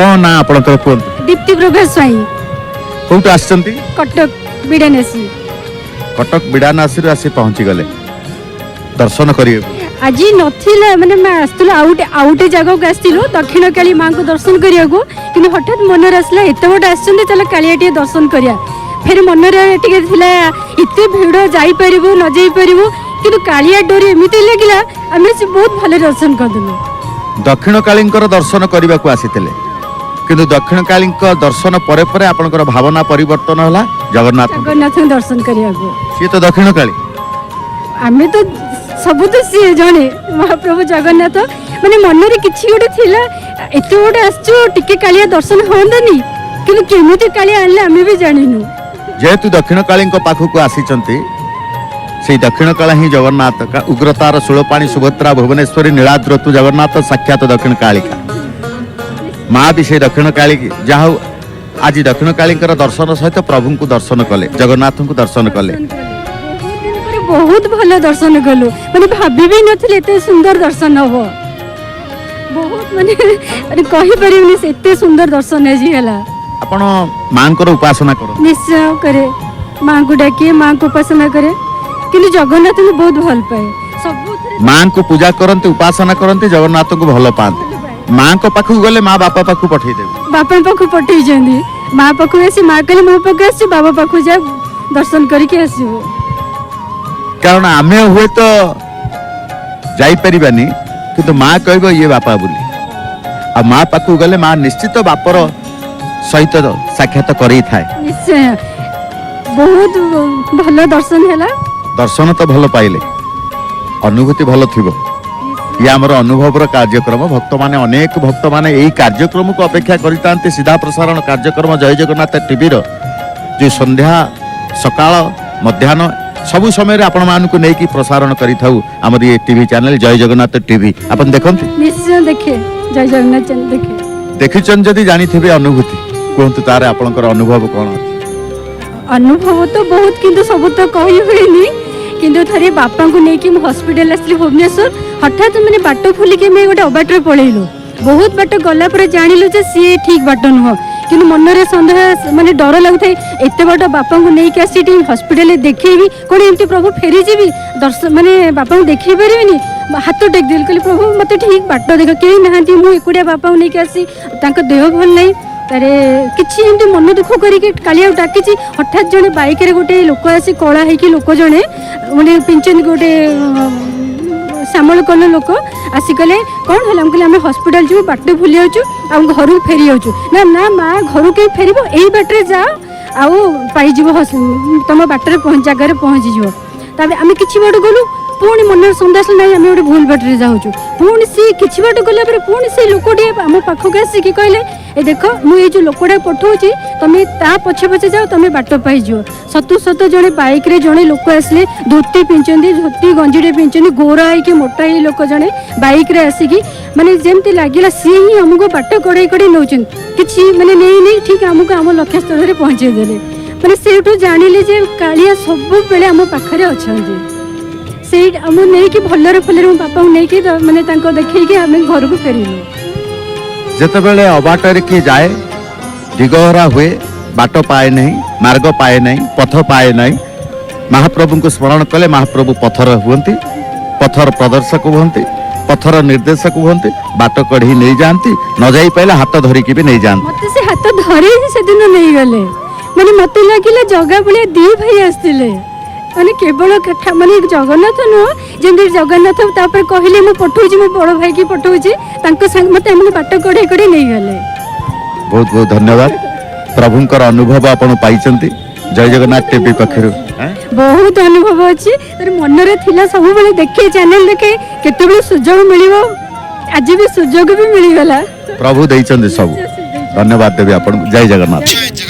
कौन ना आपनकर कोन दीप्ति प्रभा स्वाई कोट आछंती कटक बिडानेसी कटक बिडानासी आसी पहुंची गले दर्शन करिए आज नथिला माने मैं आस्तुला आउटे जगह को आस्तिलो दक्षिण काली मां को दर्शन करिया को किंतु हठात मन रे आसला एते बड आछंती चला कालिया टे दर्शन करिया फिर मन रे टिके थिला इते भीड़ जाई परिबो न जाई परिबो किंतु कालिया डोरी एमिति लागिला आमे से बहुत भले दर्शन करदलु दक्षिण कालींकर दर्शन करने को आसीथिले किंतु दक्षिण काली दर्शन परे परे आपनकर भावना परिवर्तन होला जगन्नाथ जगन्नाथ दर्शन करिया को सी तो दक्षिण काली आमे तो सब तो सी जने महाप्रभु जगन्नाथ माने मन रे किछि गोटे थिला एते गोटे आछो टिके कालिया दर्शन होंदनी किंतु केमिति कालिया आले आमे भी जानिनु जेहेतु दक्षिण काली पाखक आसीचंती से दक्षिण काला ही जगन्नाथ का उग्रतार सुलपाणी सुभद्रा भुवनेश्वरी नीलाद्रतु जगन्नाथ साक्षात दक्षिण कालिका माँ भी से दक्षिण काली जहाँ आज दक्षिण काली दर्शन सहित प्रभु को दर्शन कले जगन्नाथ को दर्शन कले बहुत भल दर्शन कलु माने भाभी भी नथिले एते सुंदर दर्शन हो बहुत माने अरे कहि परिबनी से एते सुंदर दर्शन है जी हला आपण मां को उपासना करो निश्चय करे मां को डाकिए मां को उपासना करे किंतु जगन्नाथ को बहुत भल पाए सब मां को पूजा करते उपासना करते जगन्नाथ को भल पाते मां को पाखु गले मां बापा पाखु पठेई देबे बापा पाखु पठेई जंदी मां पाखु आसी मां कहले मो पाखु आसी बाबा पाखु जा दर्शन करके आसीबो कारण आमे हुए तो जाई परिबानी किंतु मां कहबो ये बापा बोली आ मां पाखु गले मां निश्चित बापर सहित साक्षात करई थाए निश्चय बहुत भल दर्शन हैला दर्शन तो भल पाइले अनुभूति भल थिबो ये आमर अनुभव कार्यक्रम भक्त माने अनेक भक्त माने यही कार्यक्रम को अपेक्षा करते सीधा प्रसारण कार्यक्रम जय जगन्नाथ टीवी जो संध्या सकाळ मध्याह्न सबु समय आपण मानकु नै कि प्रसारण करि थाउ हमर ये टीवी चैनल जय जगन्नाथ टीवी अपन देखंती निश्चय देखे जय जगन्नाथ चैनल देखे देखिचन जदी जानि थिबे अनुभूति कोंतु तारे आपनकर अनुभव कोन अनुभव तो बहुत किंतु सब तो कहि होइनी किंतु थरे बापा को नेकी म हॉस्पिटल आसली भुवनेश्वर हठात माने बाटो फुली के मैं गोटे अबाटर पळेइलो बहुत बाट गला पर जानिलु जे सी ठीक बाट न किंतु मन रे संदेह माने डर लागथाय एते बाट बापा को नेकी आसी टी हॉस्पिटल देखेबी कोन एमती प्रभु फेरी जीवी दर्शन माने बापा को देखि परिबिनी हाथ टेक दिल कहली प्रभु मते ठीक बाट देख केही नहांती मु एकुडिया बापा को नेकी आसी तांका देह भल नै तारे किछि एमती मन दुख करिके कालिया डाकिछि हठात जने बाइक रे गोटे लोक आसी कळा है कि लोक जने माने पिंचन गोटे श्यामल कल लोक आसिकले कौन है कहले आम हॉस्पिटल जीव बाटे भूली जाऊँ आ घर फेरी जाऊँ ना ना माँ घर के फेर यही बाटे जा आईज तुम बाटर जगार पहुँची आम कि बाट गलु पुणी मन सन्देश ना आम गोटे भूल बाटर जाऊँ पुणी सी कि बाट गला पुणी से लोकटे आम पाखक आसिक कहले ए देख मुझे जो लोकटा पठाऊँगी तुम्हें ता पछे पछे जाओ तुम्हें बाट पाइज सतु सत जड़े बैक रे जड़े लोक आसले धोती पिंचती धोती गंजीटे पिंचती गोरा है मोटा ही लोक जड़े बैक रे आसिकी माने जेमती लगिला सी ही आमको बाट कड़े कड़े नौ कि माने नहीं ठीक आमको आम लक्ष्य स्थल में पहुँचे देले माने सेठू जानिले जे कालिया सब बेले आम पाखरे अच्छे से आम नहीं भलरे फलरे बापा नहीं माने देखी आम घर को फेरिलु जेतेबेले अबाटर किए जाए दिगहरा हुए बाट पाए नहीं मार्ग पाए नहीं पथ पाए नहीं महाप्रभु को स्मरण कले महाप्रभु पथर हुंती पथर प्रदर्शक हुंती पथर निर्देशक हुंती बाट कढ़ी नहीं जाती न जाई पाइला हाथ धरिकी भी नहीं जाती मते से हाथ धरे से दिन नहीं गले माने मते लागिला जगा बले दी भाई आस्तिले माने केवल माने जगन्नाथ नुह जेमती जगन्नाथ तापर कहले मु पठौची मो बड़ भाई की पठौची तांको संग मते हमने बाट कढ़े कढ़े नहीं गले बहुत बहुत धन्यवाद प्रभुंकर अनुभव आपण पाइचंती जय जगन्नाथ टीवी पखरु बहुत अनुभव अछि मन रे थिला सब बेले देखे चैनल देखे केते सुजोग मिलिबो आज भी सुजोग भी मिली गला प्रभु दैचंदी सब धन्यवाद देबी आपण जय जगन्नाथ।